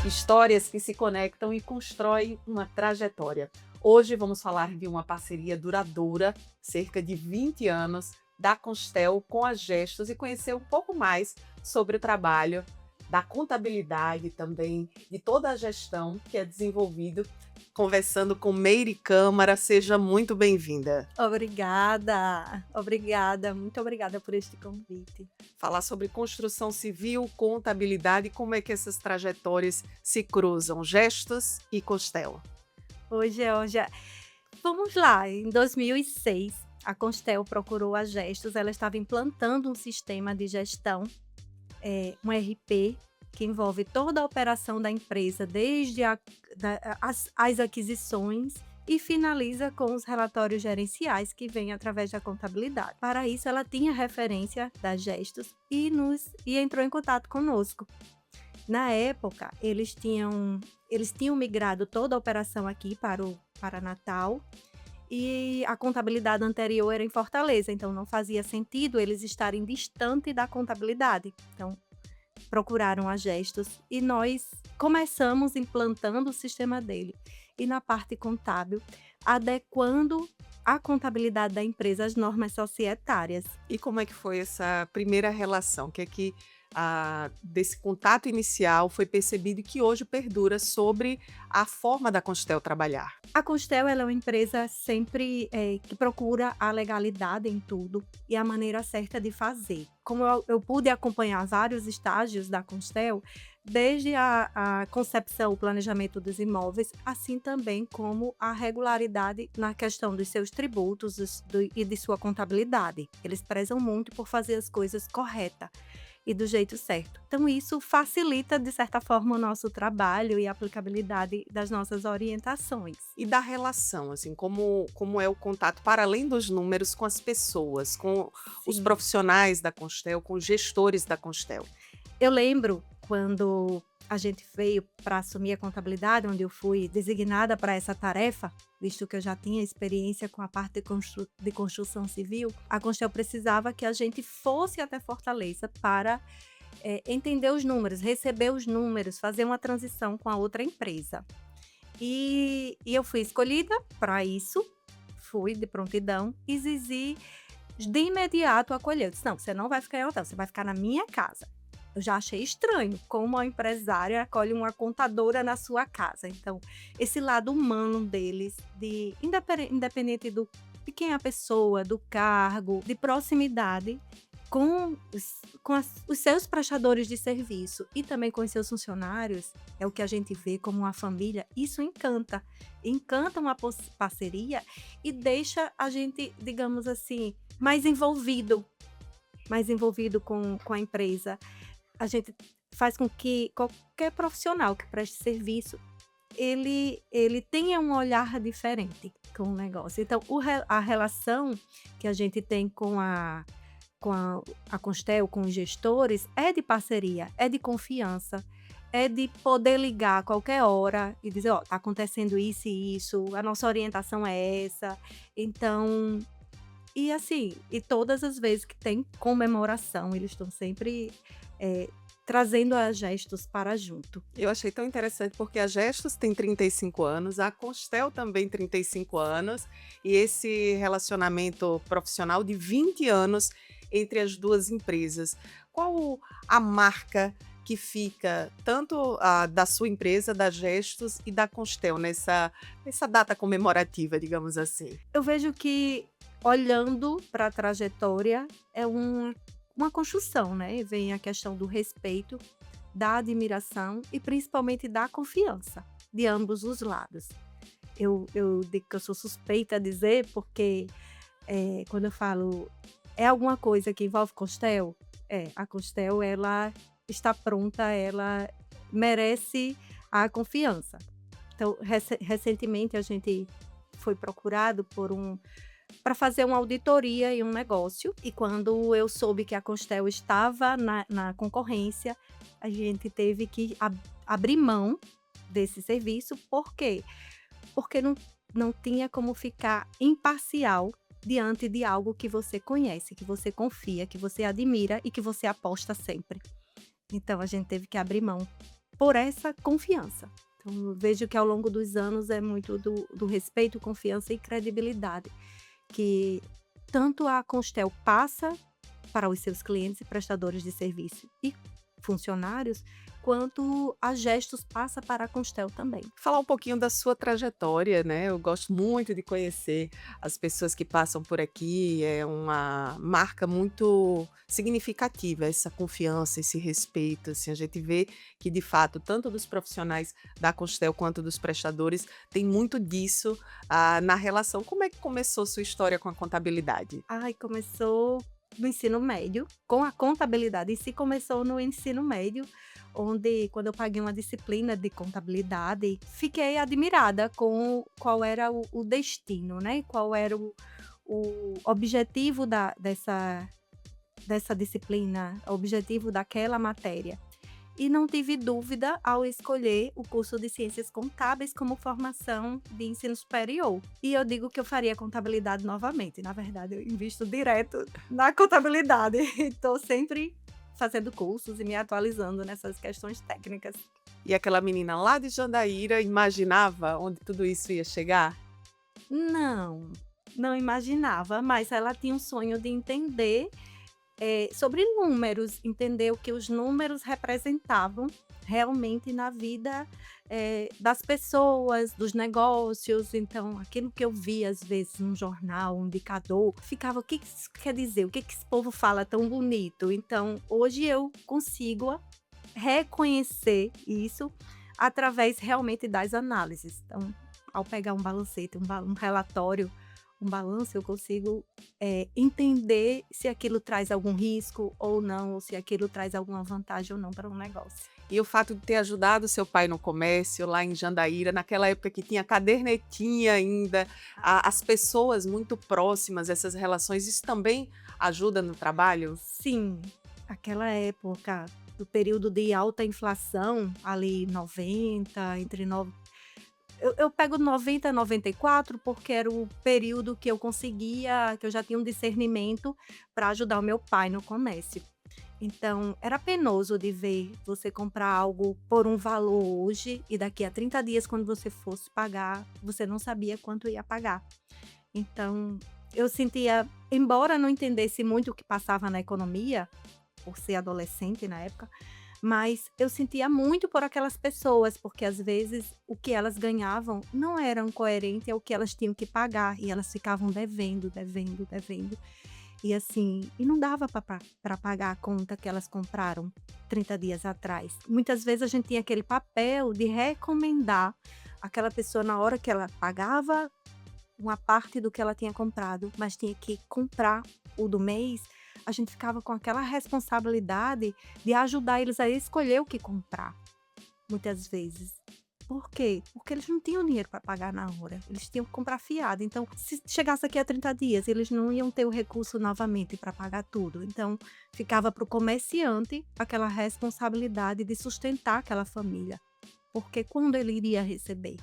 Histórias que se conectam e constroem uma trajetória. Hoje vamos falar de uma parceria duradoura, cerca de 20 anos, da Constel com a Gestos e conhecer um pouco mais sobre o trabalho da contabilidade também, de toda a gestão que é desenvolvido. Conversando com Meire Câmara, seja muito bem-vinda. Obrigada, muito obrigada por este convite. Falar sobre construção civil, contabilidade e como é que essas trajetórias se cruzam, Gestos e Constel. Hoje, vamos lá, em 2006, a Constel procurou a Gestos, ela estava implantando um sistema de gestão, um ERP, que envolve toda a operação da empresa, desde as aquisições e finaliza com os relatórios gerenciais que vêm através da contabilidade. Para isso, ela tinha referência da Gestos e entrou em contato conosco. Na época, eles tinham migrado toda a operação aqui para Natal e a contabilidade anterior era em Fortaleza, então não fazia sentido eles estarem distante da contabilidade. Então, procuraram a Gestos e nós começamos implantando o sistema dele. E na parte contábil, adequando a contabilidade da empresa às normas societárias. E como é que foi essa primeira relação? Que é que desse contato inicial foi percebido que hoje perdura sobre a forma da Constel trabalhar? A Constel ela é uma empresa sempre que procura a legalidade em tudo e a maneira certa de fazer. Como eu pude acompanhar vários estágios da Constel, desde a concepção, o planejamento dos imóveis, assim também como a regularidade na questão dos seus tributos e de sua contabilidade. Eles prezam muito por fazer as coisas corretas e do jeito certo. Então, isso facilita, de certa forma, o nosso trabalho e a aplicabilidade das nossas orientações. E da relação, assim, como é o contato, para além dos números, com as pessoas, com os Sim. profissionais da Constel, com os gestores da Constel? Eu lembro quando a gente veio para assumir a contabilidade, onde eu fui designada para essa tarefa, visto que eu já tinha experiência com a parte de construção civil, a Constel precisava que a gente fosse até Fortaleza para entender os números, receber os números, fazer uma transição com a outra empresa. E eu fui escolhida para isso, fui de prontidão, e Zizi de imediato acolheu. Disse: não, você não vai ficar em hotel, você vai ficar na minha casa. Eu já achei estranho como a empresária acolhe uma contadora na sua casa. Então, esse lado humano deles, independente de quem é a pessoa, do cargo, de proximidade com os seus prestadores de serviço e também com os seus funcionários, é o que a gente vê como uma família. Isso encanta. Encanta uma parceria e deixa a gente, digamos assim, mais envolvido com a empresa. A gente faz com que qualquer profissional que preste serviço, ele tenha um olhar diferente com o negócio. Então, a relação que a gente tem com a Constel, com os gestores, é de parceria, é de confiança, é de poder ligar a qualquer hora e dizer: ó, tá acontecendo isso e isso, a nossa orientação é essa. Então, e assim, e todas as vezes que tem comemoração, eles estão sempre trazendo a Gestos para junto. Eu achei tão interessante porque a Gestos tem 35 anos, a Constel também 35 anos, e esse relacionamento profissional de 20 anos entre as duas empresas. Qual a marca que fica tanto da sua empresa, da Gestos e da Constel nessa data comemorativa, digamos assim? Eu vejo que, olhando para a trajetória, é uma construção, né? Vem a questão do respeito, da admiração e principalmente da confiança de ambos os lados. Eu digo que eu sou suspeita a dizer, porque quando eu falo é alguma coisa que envolve Constel, a Constel ela está pronta, ela merece a confiança. Então, recentemente a gente foi procurado para fazer uma auditoria em um negócio, e quando eu soube que a Constel estava na concorrência, a gente teve que abrir mão desse serviço. Por quê? Porque não tinha como ficar imparcial diante de algo que você conhece, que você confia, que você admira e que você aposta sempre. Então a gente teve que abrir mão por essa confiança. Então, eu vejo que ao longo dos anos é muito do respeito, confiança e credibilidade que tanto a Constel passa para os seus clientes e prestadores de serviço e funcionários, quanto a Gestos passa para a Constel também. Falar um pouquinho da sua trajetória, né? Eu gosto muito de conhecer as pessoas que passam por aqui. É uma marca muito significativa, essa confiança, esse respeito. Assim, a gente vê que, de fato, tanto dos profissionais da Constel quanto dos prestadores, tem muito disso na relação. Como é que começou sua história com a contabilidade? Ai, começou no ensino médio, com a contabilidade em si começou no ensino médio, onde quando eu paguei uma disciplina de contabilidade, fiquei admirada com qual era o destino, né, qual era o objetivo dessa disciplina, o objetivo daquela matéria. E não tive dúvida ao escolher o curso de Ciências Contábeis como formação de ensino superior. E eu digo que eu faria contabilidade novamente. Na verdade, eu invisto direto na contabilidade. Estou sempre fazendo cursos e me atualizando nessas questões técnicas. E aquela menina lá de Jandaíra imaginava onde tudo isso ia chegar? Não, não imaginava, mas ela tinha um sonho de entender sobre números, entender o que os números representavam realmente na vida das pessoas, dos negócios. Então, aquilo que eu via às vezes num jornal, um indicador, ficava, o que isso quer dizer? O que esse povo fala tão bonito? Então, hoje eu consigo reconhecer isso através realmente das análises. Então, ao pegar um balancete, um relatório, um balanço, eu consigo entender se aquilo traz algum risco ou não, ou se aquilo traz alguma vantagem ou não para um negócio. E o fato de ter ajudado seu pai no comércio, lá em Jandaíra, naquela época que tinha cadernetinha ainda, as pessoas muito próximas, essas relações, isso também ajuda no trabalho? Sim, aquela época do período de alta inflação, ali 90, entre eu pego 90 a 94 porque era o período que eu conseguia, que eu já tinha um discernimento para ajudar o meu pai no comércio. Então, era penoso de ver você comprar algo por um valor hoje e daqui a 30 dias, quando você fosse pagar, você não sabia quanto ia pagar. Então, eu sentia, embora não entendesse muito o que passava na economia, por ser adolescente na época, mas eu sentia muito por aquelas pessoas, porque às vezes o que elas ganhavam não era coerente ao que elas tinham que pagar e elas ficavam devendo, devendo, devendo. E assim, e não dava para pagar a conta que elas compraram 30 dias atrás. Muitas vezes a gente tinha aquele papel de recomendar aquela pessoa na hora que ela pagava uma parte do que ela tinha comprado, mas tinha que comprar o do mês. A gente ficava com aquela responsabilidade de ajudar eles a escolher o que comprar, muitas vezes. Por quê? Porque eles não tinham dinheiro para pagar na hora, eles tinham que comprar fiado. Então, se chegasse aqui a 30 dias, eles não iam ter o recurso novamente para pagar tudo. Então, ficava para o comerciante aquela responsabilidade de sustentar aquela família, porque quando ele iria receber?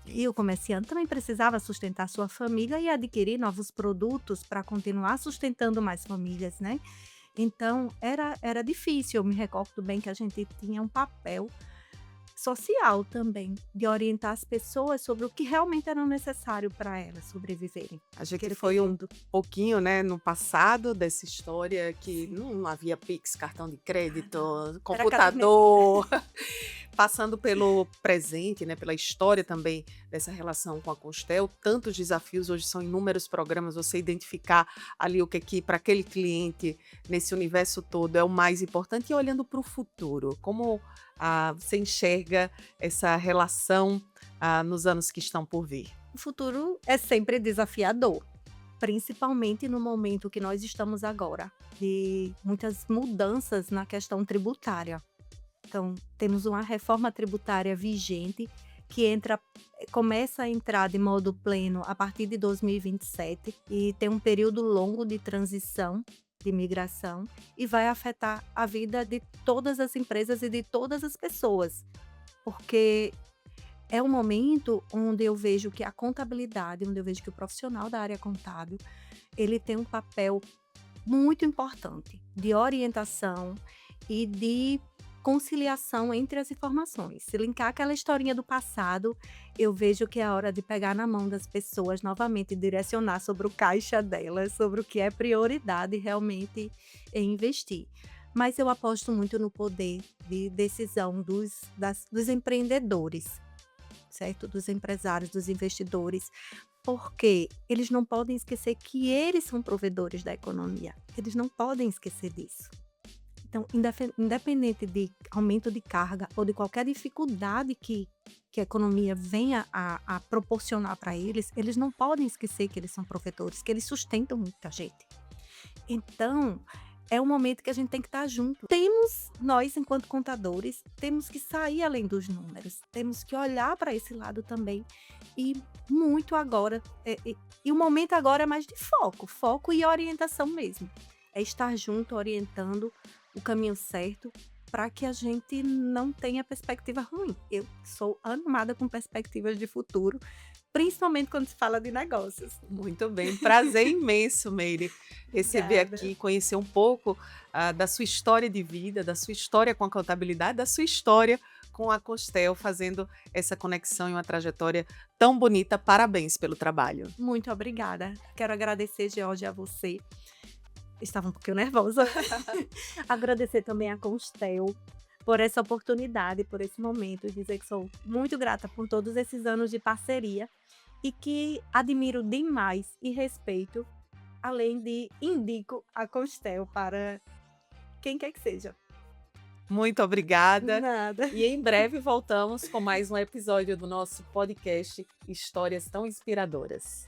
E o comerciante também precisava sustentar sua família e adquirir novos produtos para continuar sustentando mais famílias, né? Então, era difícil. Eu me recordo bem que a gente tinha um papel social também, de orientar as pessoas sobre o que realmente era necessário para elas sobreviverem. A gente Aquele foi um período. pouquinho, né, no passado dessa história que não havia Pix, cartão de crédito, Era caderneta. computador, passando pelo presente, né, pela história também dessa relação com a Constel, tantos desafios, hoje são inúmeros programas, você identificar ali o que para aquele cliente, nesse universo todo, é o mais importante. E olhando para o futuro, como você enxerga essa relação nos anos que estão por vir? O futuro é sempre desafiador, principalmente no momento que nós estamos agora, de muitas mudanças na questão tributária. Então, temos uma reforma tributária vigente que começa a entrar de modo pleno a partir de 2027 e tem um período longo de transição, de migração, e vai afetar a vida de todas as empresas e de todas as pessoas, porque é um momento onde eu vejo que a contabilidade, onde eu vejo que o profissional da área contábil, ele tem um papel muito importante de orientação e de conciliação entre as informações. Se linkar aquela historinha do passado, eu vejo que é a hora de pegar na mão das pessoas novamente e direcionar sobre o caixa delas, sobre o que é prioridade realmente em investir. Mas eu aposto muito no poder de decisão dos empreendedores, certo? Dos empresários, dos investidores, porque eles não podem esquecer que eles são provedores da economia. Eles não podem esquecer disso. Então, independente de aumento de carga ou de qualquer dificuldade que a economia venha a proporcionar para eles, eles não podem esquecer que eles são provedores, que eles sustentam muita gente. Então, é um momento que a gente tem que estar junto. Nós, enquanto contadores, temos que sair além dos números, temos que olhar para esse lado também. E muito agora, e o momento agora é mais de foco e orientação mesmo. É estar junto, orientando o caminho certo para que a gente não tenha perspectiva ruim. Eu sou animada com perspectivas de futuro, principalmente quando se fala de negócios. Muito bem, prazer imenso, Meire, receber Obrigada. aqui, conhecer um pouco da sua história de vida, da sua história com a contabilidade, da sua história com a Costel, fazendo essa conexão em uma trajetória tão bonita. Parabéns pelo trabalho. Muito obrigada. Quero agradecer, Georgia, a você. Estava um pouquinho nervosa. Agradecer também a Constel por essa oportunidade, por esse momento, e dizer que sou muito grata por todos esses anos de parceria e que admiro demais e respeito, além de indico a Constel para quem quer que seja. Muito obrigada. Nada. E em breve voltamos com mais um episódio do nosso podcast Histórias Tão Inspiradoras.